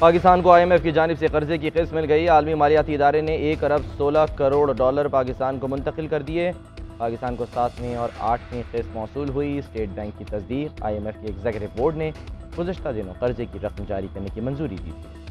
पाकिस्तान को IMF की जानिब से कर्जे की किस्त मिल गई। आलमी मालियाती इदारे ने 1 अरब 16 करोड़ डॉलर पाकिस्तान को मुंतकिल कर दिए। पाकिस्तान को 7वीं और 8वीं किस्त मौसूल हुई। स्टेट बैंक की तस्दीक। IMF के एग्जीक्यूटिव बोर्ड ने गुज़श्ता दिनों कर्जे की रकम जारी करने की मंजूरी दी थी।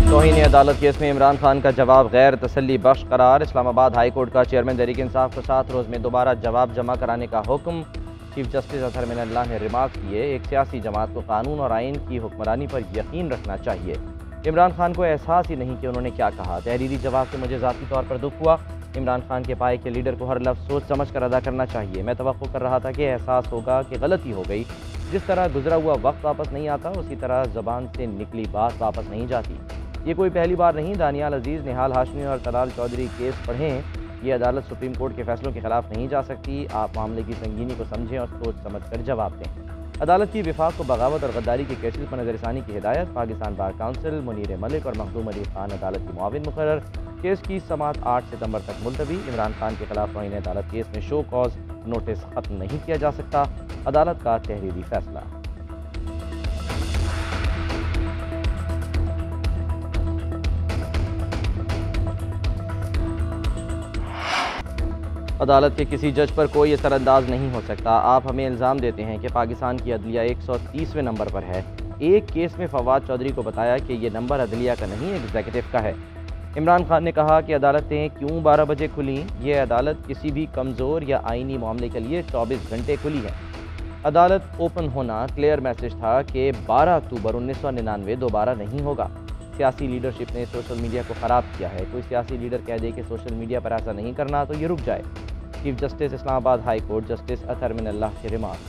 तौहीन अदालत केस में इमरान खान का जवाब गैर तसल्ली बख्श करार। इस्लामाबाद हाई कोर्ट का चेयरमैन तहरीक इंसाफ को 7 रोज़ में दोबारा जवाब जमा कराने का हुक्म। चीफ जस्टिस अतहर मिनल्लाह ने रिमार्क किए, एक सियासी जमात को कानून और आइन की हुक्मरानी पर यकीन रखना चाहिए। इमरान खान को एहसास ही नहीं कि उन्होंने क्या कहा। तहरीरी जवाब से मुझे ज़ाती तौर पर दुख हुआ। इमरान खान के पाए के लीडर को हर लफ्ज़ सोच समझ कर अदा करना चाहिए। मैं तवक्को कर रहा था कि एहसास होगा कि गलती हो गई। जिस तरह गुजरा हुआ वक्त वापस नहीं आता, उसी तरह ज़बान से निकली बात वापस नहीं जाती। ये कोई पहली बार नहीं। दानियाल अजीज़, निहाल हाशमी और तलाल चौधरी केस पढ़ें। ये अदालत सुप्रीम कोर्ट के फैसलों के खिलाफ नहीं जा सकती। आप मामले की संगीनी को समझें और सोच समझ कर जवाब दें। अदालत की विफाक को बगावत और गद्दारी के केसेस पर नजरसानी की हिदायत। पाकिस्तान बार काउंसिल, मुनीर मलिक और मखदूम अली खान अदालत की मुआविन मुकर्रर। केस की समाअत 8 सितंबर तक मुलतवी। इमरान खान के खिलाफ तौहीन अदालत केस में शो कॉज नोटिस खत्म नहीं किया जा सकता। अदालत का तहरीरी फैसला। अदालत के किसी जज पर कोई असरअंदाज नहीं हो सकता। आप हमें इल्ज़ाम देते हैं कि पाकिस्तान की अदलिया 130वें नंबर पर है। एक केस में फवाद चौधरी को बताया कि ये नंबर अदलिया का नहीं, एग्जीक्यूटिव का है। इमरान खान ने कहा कि अदालतें क्यों 12 बजे खुली। ये अदालत किसी भी कमज़ोर या आइनी मामले के लिए 24 घंटे खुली है। अदालत ओपन होना क्लियर मैसेज था कि 12 अक्टूबर 1999 दोबारा नहीं होगा। सियासी लीडरशिप ने सोशल मीडिया को ख़राब किया है। कोई सियासी लीडर कह दे कि सोशल मीडिया पर ऐसा नहीं करना तो ये रुक जाए। Chief justice Islamabad high court justice Athar Minallah के रिमार्क।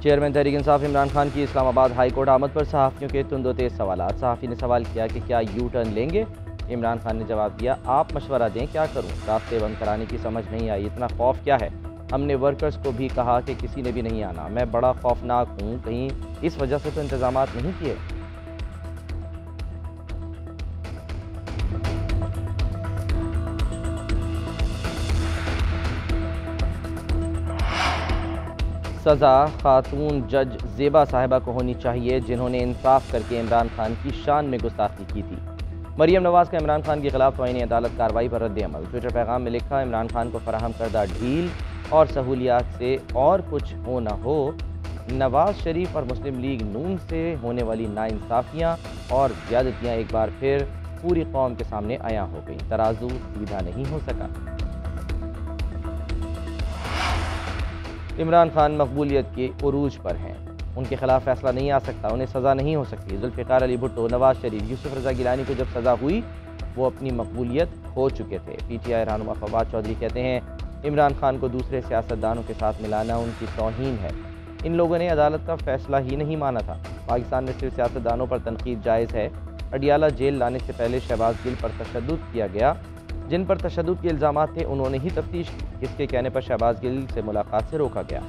चेयरमैन तहरीक इंसाफ इमरान खान की इस्लामाबाद हाई कोर्ट आमद पर सहाफ़ियों के तुंदो तेज सवालात। सहाफ़ी ने सवाल किया कि क्या यू टर्न लेंगे। इमरान खान ने जवाब दिया, आप मशवरा दें, क्या करूं। रास्ते बंद कराने की समझ नहीं आई, इतना खौफ क्या है। हमने वर्कर्स को भी कहा कि किसी ने भी नहीं आना। मैं बड़ा खौफनाक हूँ, कहीं इस वजह से तो इंतजामात नहीं किए। सज़ा खातून जज ज़ेबा साहिबा को होनी चाहिए, जिन्होंने इंसाफ करके इमरान खान की शान में गुस्ताखी की थी। मरियम नवाज़ का इमरान खान के खिलाफ तौहीन अदालत कार्रवाई पर रद्द अमल। ट्विटर पैगाम में लिखा, इमरान खान को फराहम करदा ढील और सहूलियात से और कुछ हो न हो, नवाज शरीफ और मुस्लिम लीग नून से होने वाली नाइंसाफ़ियाँ और ज़्यादतियाँ एक बार फिर पूरी कौम के सामने आया हो गई। तराजू सीधा नहीं हो सका। इमरान खान मकबूलियत के उरूज पर हैं। उनके खिलाफ फैसला नहीं आ सकता, उन्हें सज़ा नहीं हो सकती। जुल्फ़िकार अली भुट्टो, नवाज शरीफ, यूसुफ रज़ा गिलानी को जब सज़ा हुई वो अपनी मकबूलियत खो चुके थे। PTI रहनुमा फवाद चौधरी कहते हैं, इमरान खान को दूसरे सियासतदानों के साथ मिलाना उनकी तौहीन है। इन लोगों ने अदालत का फैसला ही नहीं माना था। पाकिस्तान में सिर्फ सियासतदानों पर तनकीद जायज़ है। अडियाला जेल लाने से पहले शहबाज गिल पर तशद्दुद किया गया। जिन पर तशद्दुद के इल्ज़ामात थे उन्होंने ही तफ्तीश की। इसके कहने पर शहबाज गिल से मुलाकात से रोका गया।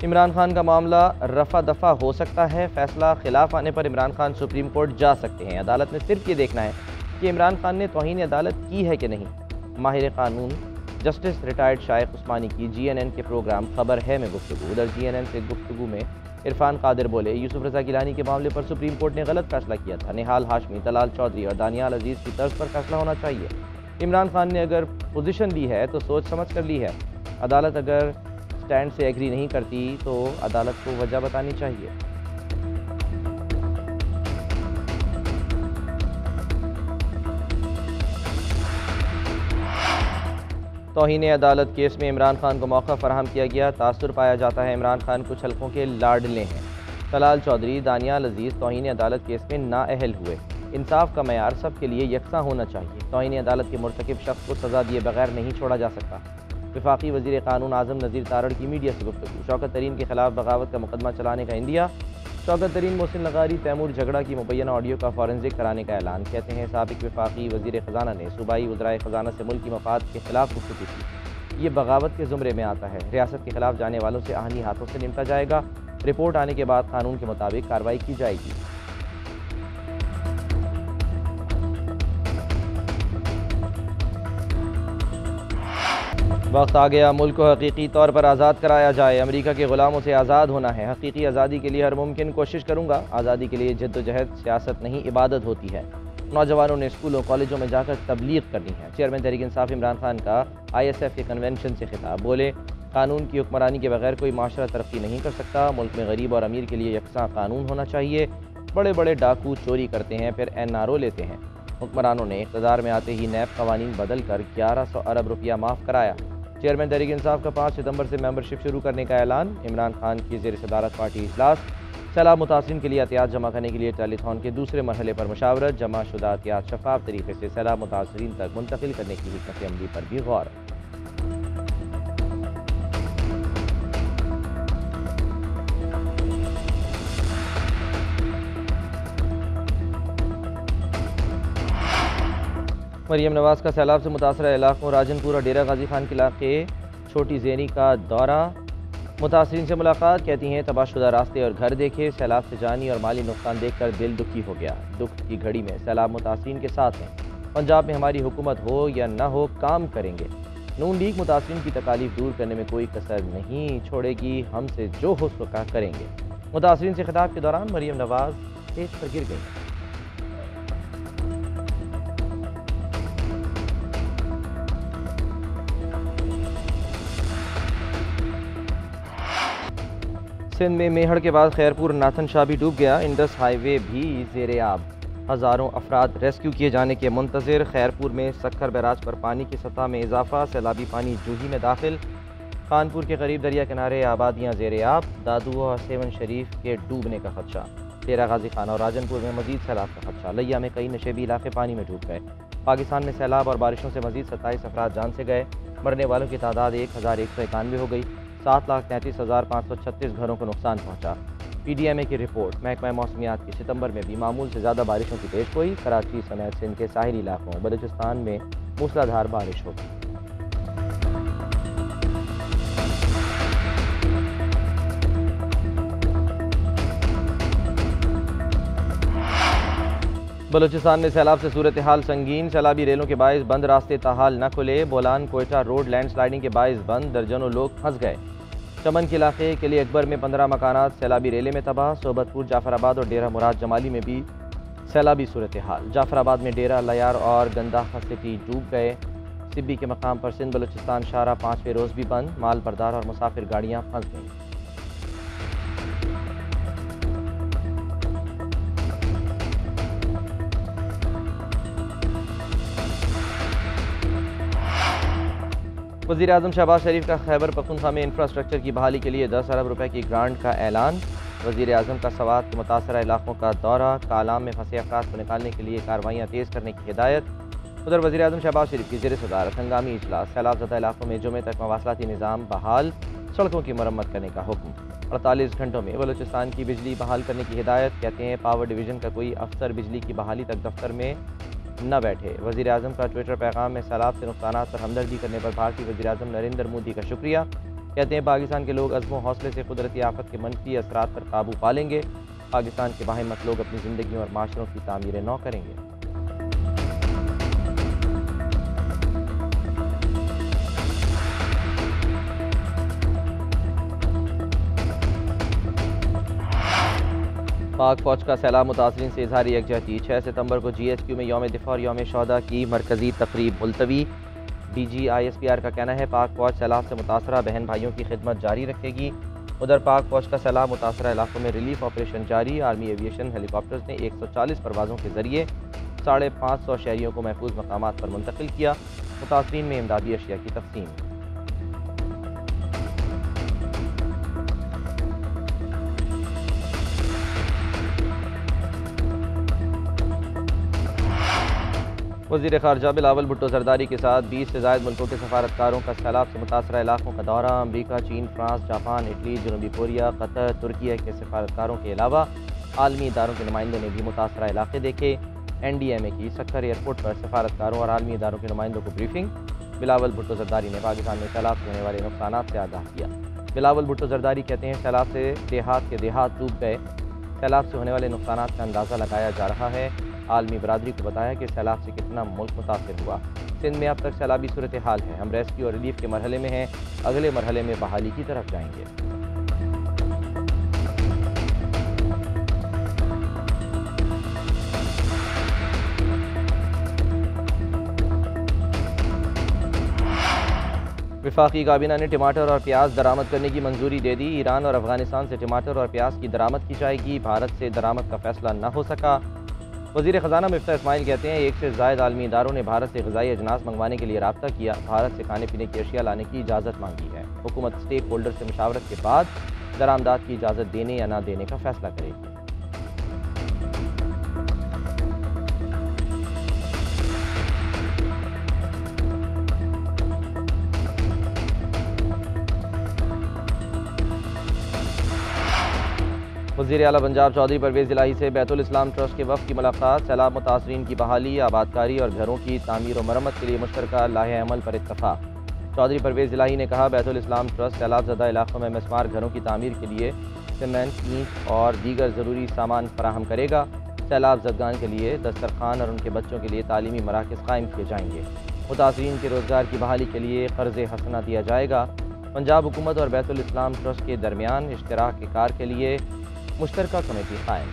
इमरान खान का मामला रफा दफा हो सकता है। फैसला खिलाफ आने पर इमरान खान सुप्रीम कोर्ट जा सकते हैं। अदालत ने सिर्फ ये देखना है कि इमरान खान ने तौहीन अदालत की है कि नहीं। माहिर कानून जस्टिस रिटायर्ड शाइख उस्मानी की GNN के प्रोग्राम खबर है में गुफ्तगू। उधर GNN से गुफ्तगू में इरफान कादिर बोले, यूसुफ रज़ा गिलानी के मामले पर सुप्रीम कोर्ट ने गलत फैसला किया था। निहाल हाशमी, तलाल चौधरी और दानियाल अजीज़ की तर्ज पर फैसला होना चाहिए। इमरान खान ने अगर पोजीशन ली है तो सोच समझ कर ली है। अदालत अगर स्टैंड से एग्री नहीं करती तो अदालत को वजह बतानी चाहिए। तौहीन अदालत केस में इमरान खान को मौका फराहम किया गया। तासुर पाया जाता है इमरान खान कुछ हल्कों के लाडले हैं। तलाल चौधरी, दानियाल अजीज़ तौहीन अदालत केस में नाअहल हुए। इंसाफ का मयार सब के लिए यकसा होना चाहिए। तौहीन अदालत के मुर्तकिब शख्स को सज़ा दिए बगैर नहीं छोड़ा जा सकता। वफाकी वज़ीर कानून आज़म नज़ीर तारड़ की मीडिया से गुफ्तगू। शौकत तरीन के खिलाफ बगावत का मुकदमा चलाने का इंदिया। शौकत तरीन मोहसिन लगारी तैमूर झगड़ा की मुबैना ऑडियो का फॉरेंसिक कराने का ऐलान। कहते हैं साबिक वफाकी वज़ीर ख़जाना ने सूबाई वज़राए ख़जाना से मुल्की मफाद के खिलाफ गुफ्तगू की। ये बगावत के ज़ुमरे में आता है। रियासत के खिलाफ जाने वालों से आहनी हाथों से निपटा जाएगा। रिपोर्ट आने के बाद कानून के मुताबिक कार्रवाई की जाएगी। वक्त आ गया मुल्क को हकीकी तौर पर आज़ाद कराया जाए। अमेरिका के ग़ुलामों से आज़ाद होना है। हकीकी आज़ादी के लिए हर मुमकिन कोशिश करूँगा। आज़ादी के लिए जद्दोजहद सियासत नहीं इबादत होती है। नौजवानों ने स्कूलों कॉलेजों में जाकर तबलीग करनी है। चेयरमैन तहरीक इंसाफ इमरान खान का ISF के कन्वेंशन से खिताब। बोले कानून की हुक्मरानी के बगैर कोई माशरा तरक्की नहीं कर सकता। मुल्क में गरीब और अमीर के लिए यकसा कानून होना चाहिए। बड़े बड़े डाकू चोरी करते हैं फिर NRO लेते हैं। हुक्मरानों ने इक़्तिदार में आते ही नैब कवानीन बदल कर 1100 अरब रुपया माफ़ कराया। चेयरमैन तहरीक इंसाफ का 5 सितंबर से मेंबरशिप शुरू करने का ऐलान। इमरान खान की ज़ेर सदारत पार्टी इजलास। सैलाब मुतासिरीन के लिए एहतियात जमा करने के लिए टेलीथॉन के दूसरे मरहले पर मशावरत। जमा शुदा एहतियात शफाफ तरीके से सैलाब मुतासिरीन तक मुंतकिल करने की हिकमत अमली पर भी गौर। मरियम नवाज का सैलाब से मुतासरा इलाकों राजनपुर और डेरा गाजी खान के इलाके छोटी ज़ेनी का दौरा। मुतासरीन से मुलाकात। कहती हैं तबाहशुदा रास्ते और घर देखे। सैलाब से जानी और माली नुकसान देखकर दिल दुखी हो गया। दुख की घड़ी में सैलाब मुतासरीन के साथ हैं। पंजाब में हमारी हुकूमत हो या न हो काम करेंगे। नून लीग मुतासरीन की तकालीफ दूर करने में कोई कसर नहीं छोड़ेगी। हमसे जो हो सका करेंगे। मुतासरीन से खिताब के दौरान मरियम नवाज स्टेज पर गिर गई। सिंध में मेहड़ के बाद खैरपुर नाथन शाह भी डूब गया। इंडस हाईवे भी ज़ेरे आब। हज़ारों अफराद रेस्क्यू किए जाने के मुंतज़िर। खैरपुर में सक्खर बैराज पर पानी की सतह में इजाफा। सैलाबी पानी जूही में दाखिल। कानपुर के करीब दरिया किनारे आबादियाँ ज़ेरे आब। दादुआ और सेवन शरीफ के डूबने का खदशा। डेरा गाजी खान और राजनपुर में मजीद सैलाब का खदशा। लिया में कई नशेबी इलाके पानी में डूब गए। पाकिस्तान में सैलाब और बारिशों से मजीद 27 अफराद जान से गए। मरने वालों की तादाद 1191 हो गई। 7,33,536 घरों को नुकसान पहुंचा। PDMA की रिपोर्ट। महकमा मौसमियात की सितंबर में भी मामूल से ज़्यादा बारिशों की पेशगोई। कराची समेत सिंध के साहिली इलाकों बलूचिस्तान में मूसलाधार बारिश होगी। बलूचिस्तान में सैलाब से सूरत हाल संगीन। सैलाबी रेलों के बाइस बंद रास्ते ताहाल न खुले। बोलान कोयटा रोड लैंडस्लाइडिंग के बाइस बंद। दर्जनों लोग फंस गए। चमन के इलाके के लिए अकबर में 15 मकानात सैलाबी रेले में तबाह। सोबतपुर जाफराबाद और डेरा मुराद जमाली में भी सैलाबी सूरत हाल। जाफराबाद में डेरा लयार और गंदाखा सिटी डूब गए। सिब्बी के मकाम पर सिंध बलूचिस्तान शाहरा 5वें रोज़ भी बंद। माल बरदार और मुसाफिर गाड़ियाँ फंस गईं। वज़ीर-ए-आज़म शहबाज शरीफ का खैबर पख्तूनख्वा में इंफ्रास्ट्रक्चर की बहाली के लिए 10 अरब रुपए की ग्रांट का ऐलान। वज़ीर-ए-आज़म का सवात के मुतासरा इलाकों का दौरा। कालाम में फंसे अफराद को निकालने के लिए कार्रवाइयाँ तेज़ करने की हिदायत। उधर वज़ीर-ए-आज़म शहबाज शरीफ की ज़ेर सदारत हंगामी इजलास। सैलाब ज़दा इलाकों में जुमे तक मवासलाती निज़ाम बहाल। सड़कों की मरम्मत करने का हुक्म। 48 घंटों में बलूचिस्तान की बिजली बहाल करने की हिदायत। कहते हैं पावर डिवीज़न का कोई अफसर बिजली की बहाली तक दफ्तर में न बैठे। वज़ीर-ए-आज़म का ट्विटर पैगाम में सैलाब से नुकसानात पर हमदर्दी करने पर भारतीय वज़ीर-ए-आज़म नरेंद्र मोदी का शुक्रिया। कहते हैं पाकिस्तान के लोग अज़्म हौसले से कुदरती आफत के मनफी असरात पर काबू पा लेंगे। पाकिस्तान के बाहिम्मत लोग अपनी ज़िंदगी और माशरों की तामीर नौ करेंगे। पाक फौज का सैलाब मुतासरीन से इजहार यकजहती। 6 सितंबर को GSQ में यौम दिफा और यौम शहदा की मरकजी तकरीब मुलतवी। DG ISPR का कहना है पाक फौज सैलाब से मुतासरा बहन भाइयों की खिदमत जारी रखेगी। उधर पाक फौज का सैलाब मुतासरा इलाकों में रिलीफ ऑपरेशन जारी। आर्मी एविएशन हेलीकॉप्टर्स ने 140 परवाज़ों के जरिए 550 शहरियों को महफूज मकामात पर मुंतकिल किया। मुतासरीन में इमदादी अशिया की तकसीम। वज़ीर ख़ारजा बिलावल भुट्टो ज़रदारी के साथ 20 से ज़ायद मुल्कों के सफारतकारों का सैलाब से मुतासरा इलाकों का दौरा। अमरीका, चीन, फ्रांस, जापान, इटली, जनूबी कोरिया, कतर, तुर्की के सफारतकारों के अलावा आलमी इदारों के नुमाइंदों ने भी मुतासरा इलाके देखे। NDMA की सक्खर एयरपोर्ट पर सफारतकारों और आलमी इदारों के नुमाइंदों को ब्रीफिंग। बिलावल भुट्टो जरदारी ने पाकिस्तान में सैलाब से होने वाले नुकसान से आगाह किया। बिलावल भुट्टो जरदारी कहते हैं सैलाब से देहात के देहात डूब गए। सैलाब से होने वाले नुकसान का अंदाज़ा लगाया जा रहा है। आलमी बरादरी को बताया कि सैलाब से कितना मुल्क मुतासर हुआ। सिंध में अब तक सैलाबी सूरत हाल है। हम रेस्क्यू और रिलीफ के मरहले में हैं, अगले मरहले में बहाली की तरफ जाएंगे। वफाकी काबीना ने टमाटर और प्याज दरामद करने की मंजूरी दे दी। ईरान और अफगानिस्तान से टमाटर और प्याज की दरामद की जाएगी। भारत से दरामद का फैसला न हो सका। वज़ीर ख़जाना मिफ्ता इस्माइल कहते हैं 1 से ज़ायद आलमी इदारों ने भारत से ग़िज़ाई अजनास मंगवाने के लिए रब्ता किया। भारत से खाने पीने की अशिया लाने की इजाज़त मांगी है। हुकूमत स्टेक होल्डर से मुशावरत के बाद दरामदात की इजाज़त देने या न देने का फैसला करेगी। वज़ीर आला पंजाब चौधरी परवेज़ इलाही से बैतुल इस्लाम ट्रस्ट के वफ़द की मुलाकात। सैलाब मुतासरीन की बहाली, आबादकारी और घरों की तामीर व मरम्मत के लिए मुश्तरका लाहे अमल पर इत्तफ़ाक़। चौधरी परवेज़ इलाही ने कहा बैतुल इस्लाम ट्रस्ट सैलाब ज़दा इलाक़ों में मिसमार घरों की तामीर के लिए सीमेंट, ईंट और दीगर ज़रूरी सामान फराहम करेगा। सैलाब ज़दगान के लिए दस्तरखान और उनके बच्चों के लिए तालीमी मराकज़ कायम किए जाएंगे। मुतासरीन के रोज़गार की बहाली के लिए क़र्ज़ हसना दिया जाएगा। पंजाब हुकूमत और बैतुल इस्लाम ट्रस्ट के दरमियान इश्तराक के कार के लिए मुश्तरका कमेटी कायम।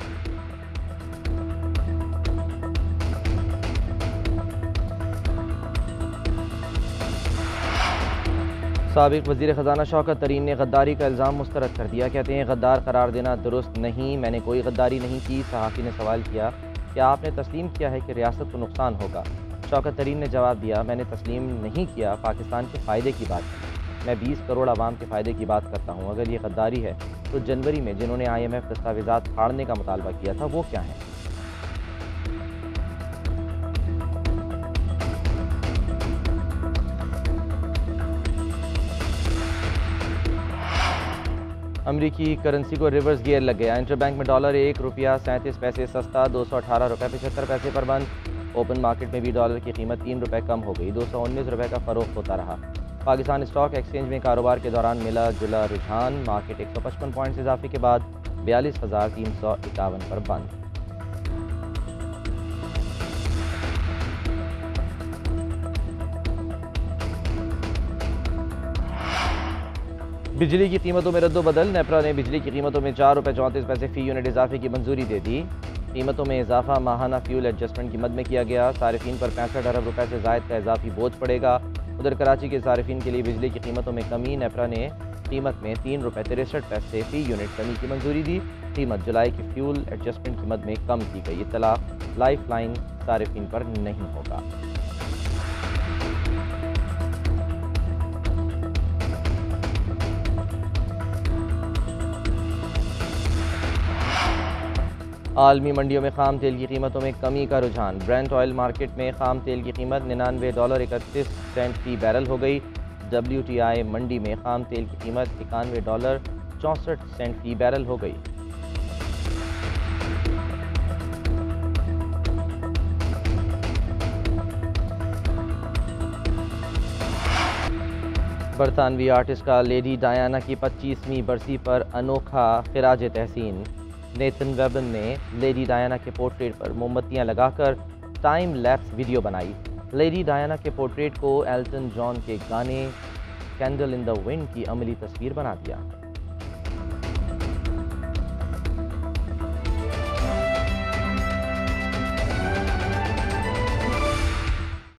साबिक़ वज़ीर ख़जाना शौकत तरीन ने गद्दारी का इल्ज़ाम मुस्तरद कर दिया। कहते हैं गद्दार करार देना दुरुस्त नहीं, मैंने कोई गद्दारी नहीं की। सहाफ़ी ने सवाल किया क्या आपने तस्लीम किया है कि रियासत को नुकसान होगा? शौकत तरीन ने जवाब दिया मैंने तस्लीम नहीं किया, पाकिस्तान के फ़ायदे की बात की। मैं 20 करोड़ आवाम के फ़ायदे की बात करता हूँ। अगर ये गद्दारी है तो जनवरी में जिन्होंने IMF दस्तावेज़ात फाड़ने का मुतालबा किया था वो क्या है? अमरीकी करेंसी को रिवर्स गियर लग गया। इंटरबैंक में डॉलर 1 रुपया 37 पैसे सस्ता 218 रुपये 75 पैसे पर बंद। ओपन मार्केट में भी डॉलर की कीमत 3 रुपये कम हो गई, 219 रुपये का फ़रोख्त होता रहा। पाकिस्तान स्टॉक एक्सचेंज में कारोबार के दौरान मिला जुला रुझान। मार्केट 155 पॉइंट्स इजाफे के बाद 42,351 पर बंद। बिजली की कीमतों में रद्दोबदल। नेपरा ने बिजली की कीमतों में 4 रुपये 34 पैसे फ़ी यूनिट इजाफे की मंजूरी दे दी। कीमतों में इजाफा माहाना फ्यूल एडजस्टमेंट की मद में किया गया। सारिफीन पर 65 अरब रुपये से ज़ायद का इजाफी बोझ पड़ेगा। उधर कराची के सारिफीन के लिए बिजली की कीमतों में कमी। नेपरा ने कीमत में 3 रुपये 63 पैसे फ़ी यूनिट कमी की मंजूरी दी। कीमत जुलाई की फ्यूल एडजस्टमेंट की मद में कम की गई। इत्तला लाइफ लाइन सारिफीन पर नहीं होगा। आलमी मंडियों में खाम तेल की कीमतों में कमी का रुझान। ब्रेंट ऑयल मार्केट में खाम तेल की कीमत $99.31 फी बैरल हो गई। WTI मंडी में खाम तेल की कीमत $91.64 फी बैरल हो गई। बरतानवी आर्टिस्ट का लेडी डायना की 25वीं बरसी पर अनोखा खिराज तहसीन। नेथन वेबन ने लेडी डायना के पोर्ट्रेट पर मोमबत्तियां लगाकर टाइम लैप्स वीडियो बनाई। लेडी डायना के पोर्ट्रेट को एल्टन जॉन के गाने कैंडल इन द विंड की अमली तस्वीर बना दिया।